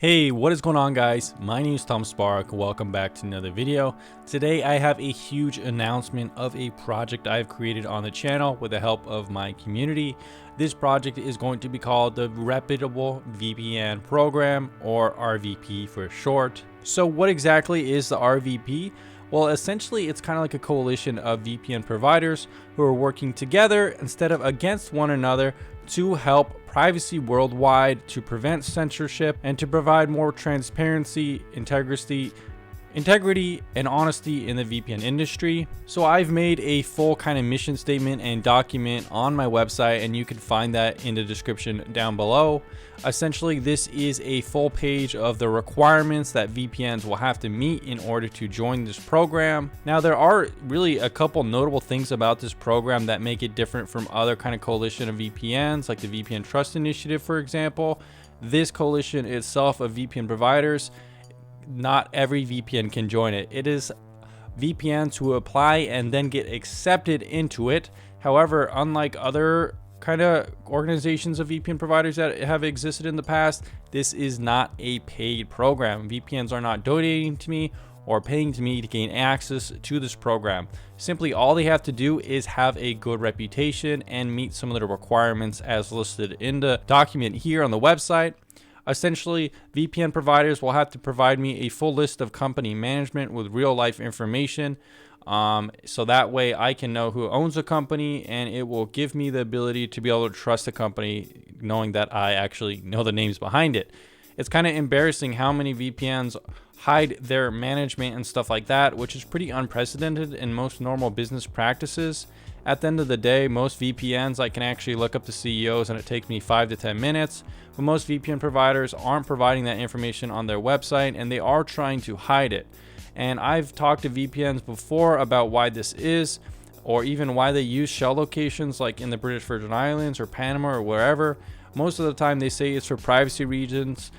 Hey, what is going on, guys? My name is Tom Spark. Welcome back to another video. Today I have a huge announcement of a project I've created on the channel with the help of my community. This project is going to be called the Reputable VPN Program, or RVP for short. So what exactly is the RVP? Well, essentially it's kind of like a coalition of VPN providers who are working together instead of against one another to help privacy worldwide, to prevent censorship, and to provide more transparency, integrity, and honesty in the VPN industry. So I've made a full kind of mission statement and document on my website, and you can find that in the description down below. Essentially, this is a full page of the requirements that VPNs will have to meet in order to join this program. Now, there are really a couple notable things about this program that make it different from other kind of coalition of VPNs, like the VPN Trust Initiative, for example. This coalition itself of VPN providers, not every VPN can join it. It is VPNs who apply and then get accepted into it. However, unlike other kind of organizations of VPN providers that have existed in the past, this is not a paid program. VPNs are not donating to me or paying to me to gain access to this program. Simply all they have to do is have a good reputation and meet some of the requirements as listed in the document here on the website. Essentially, VPN providers will have to provide me a full list of company management with real life information. So that way I can know who owns a company, and it will give me the ability to be able to trust a company knowing that I actually know the names behind it. It's kind of embarrassing how many VPNs hide their management and stuff like that, which is pretty unprecedented in most normal business practices. At the end of the day, most VPNs, I can actually look up the CEOs and it takes me 5 to 10 minutes. But most VPN providers aren't providing that information on their website, and they are trying to hide it. And I've talked to VPNs before about why this is, or even why they use shell locations like in the British Virgin Islands or Panama or wherever. Most of the time they say it's for privacy reasons,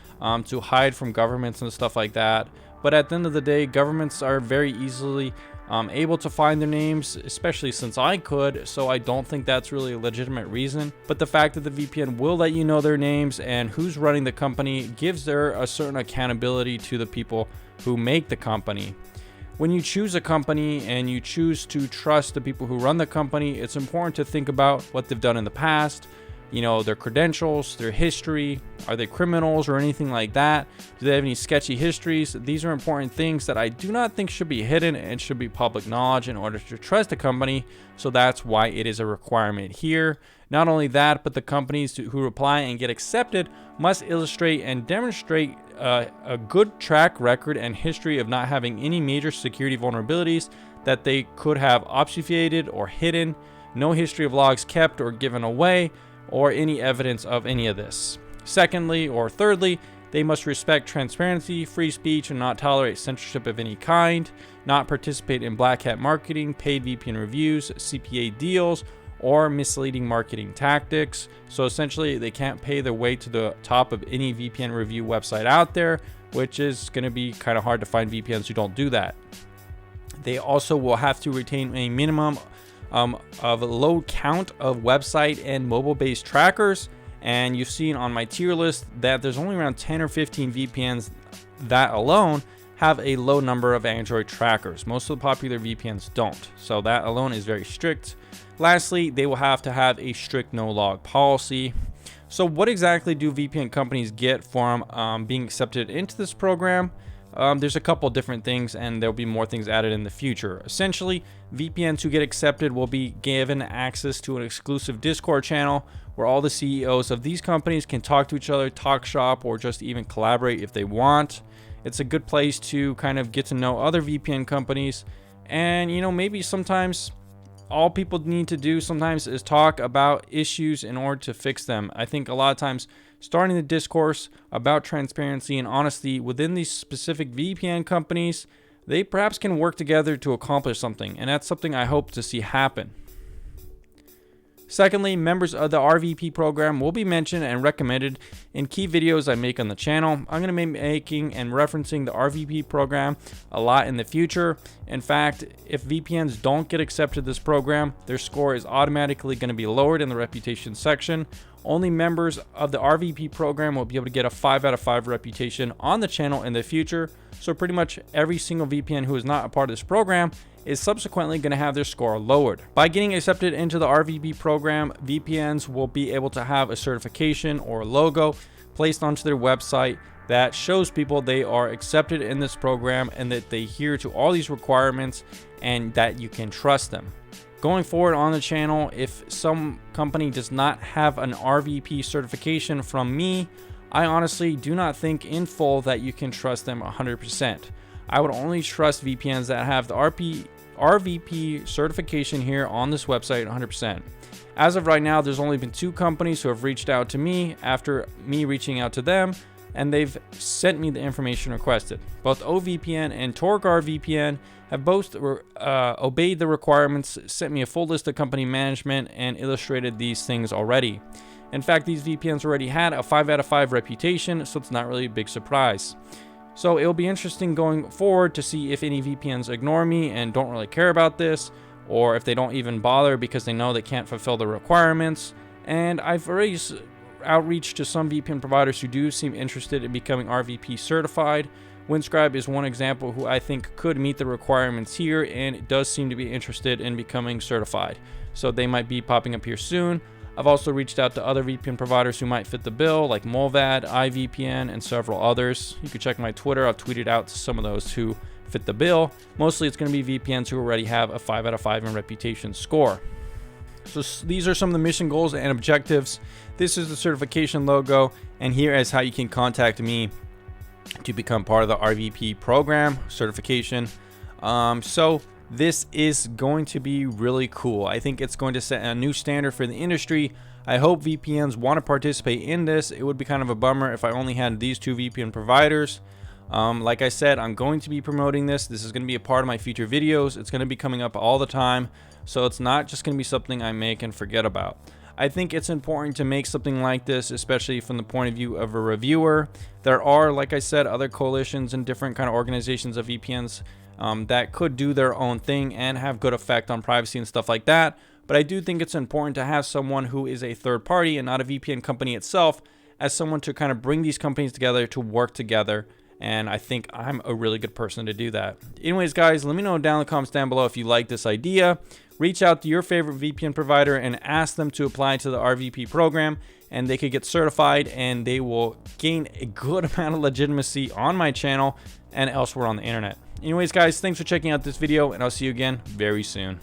to hide from governments and stuff like that. But at the end of the day, governments are very easily able to find their names, especially since I could, so I don't think that's really a legitimate reason. But the fact that the VPN will let you know their names and who's running the company gives there a certain accountability to the people who make the company. When you choose a company and you choose to trust the people who run the company, it's important to think about what they've done in the past. You know, their credentials, their history. Are they criminals or anything like that? Do they have any sketchy histories? These are important things that I do not think should be hidden and should be public knowledge in order to trust a company. So that's why it is a requirement here. Not only that, but the companies who apply and get accepted must illustrate and demonstrate a good track record and history of not having any major security vulnerabilities that they could have obfuscated or hidden, no history of logs kept or given away, or any evidence of any of this. Secondly, or thirdly, they must respect transparency, free speech, and not tolerate censorship of any kind, not participate in black hat marketing, paid VPN reviews, CPA deals, or misleading marketing tactics. So essentially, they can't pay their way to the top of any VPN review website out there, which is going to be kind of hard to find VPNs who don't do that. They also will have to retain a minimum of a low count of website and mobile-based trackers, and you've seen on my tier list that there's only around 10 or 15 VPNs that alone have a low number of Android trackers. Most of the popular VPNs don't, so that alone is very strict. Lastly, they will have to have a strict no-log policy. So what exactly do VPN companies get from being accepted into this program? There's a couple different things, and there'll be more things added in the future. Essentially, VPNs who get accepted will be given access to an exclusive Discord channel where all the CEOs of these companies can talk to each other, talk shop, or just even collaborate if they want. It's a good place to kind of get to know other VPN companies, and maybe sometimes all people need to do sometimes is talk about issues in order to fix them. I think a lot of times starting the discourse about transparency and honesty within these specific VPN companies, they perhaps can work together to accomplish something, and that's something I hope to see happen. Secondly, members of the RVP program will be mentioned and recommended in key videos I make on the channel. I'm going to be making and referencing the RVP program a lot in the future. In fact, if VPNs don't get accepted to this program, their score is automatically going to be lowered in the reputation section, Only members of the RVP program will be able to get a 5 out of 5 reputation on the channel in the future. So pretty much every single VPN who is not a part of this program is subsequently going to have their score lowered. By getting accepted into the RVP program, VPNs will be able to have a certification or a logo placed onto their website that shows people they are accepted in this program and that they adhere to all these requirements and that you can trust them. Going forward on the channel, if some company does not have an RVP certification from me, I honestly do not think in full that you can trust them 100%. I would only trust VPNs that have the RVP certification here on this website 100%. As of right now, there's only been 2 companies who have reached out to me after me reaching out to them, and they've sent me the information requested. Both OVPN and Torgar VPN have both obeyed the requirements, sent me a full list of company management, and illustrated these things already. In fact, these VPNs already had a 5 out of 5 reputation, so it's not really a big surprise. So it'll be interesting going forward to see if any VPNs ignore me and don't really care about this, or if they don't even bother because they know they can't fulfill the requirements. And I've already outreach to some VPN providers who do seem interested in becoming RVP certified. Windscribe is one example who I think could meet the requirements here and does seem to be interested in becoming certified. So they might be popping up here soon. I've also reached out to other VPN providers who might fit the bill, like Molvad, iVPN, and several others. You can check my Twitter. I've tweeted out to some of those who fit the bill. Mostly it's going to be VPNs who already have a 5 out of 5 in reputation score. So these are some of the mission goals and objectives. This is the certification logo, and here is how you can contact me to become part of the RVP program certification. So this is going to be really cool. I think it's going to set a new standard for the industry. I hope VPNs want to participate in this. It would be kind of a bummer if I only had these 2 VPN providers. Like I said, I'm going to be promoting this. This is going to be a part of my future videos. It's going to be coming up all the time. So it's not just going to be something I make and forget about. I think it's important to make something like this, especially from the point of view of a reviewer. There are, like I said, other coalitions and different kind of organizations of VPNs that could do their own thing and have good effect on privacy and stuff like that. But I do think it's important to have someone who is a third party and not a VPN company itself as someone to kind of bring these companies together to work together. And I think I'm a really good person to do that. Anyways, guys, let me know down in the comments down below if you like this idea. Reach out to your favorite VPN provider and ask them to apply to the RVP program, and they could get certified, and they will gain a good amount of legitimacy on my channel and elsewhere on the internet. Anyways, guys, thanks for checking out this video, and I'll see you again very soon.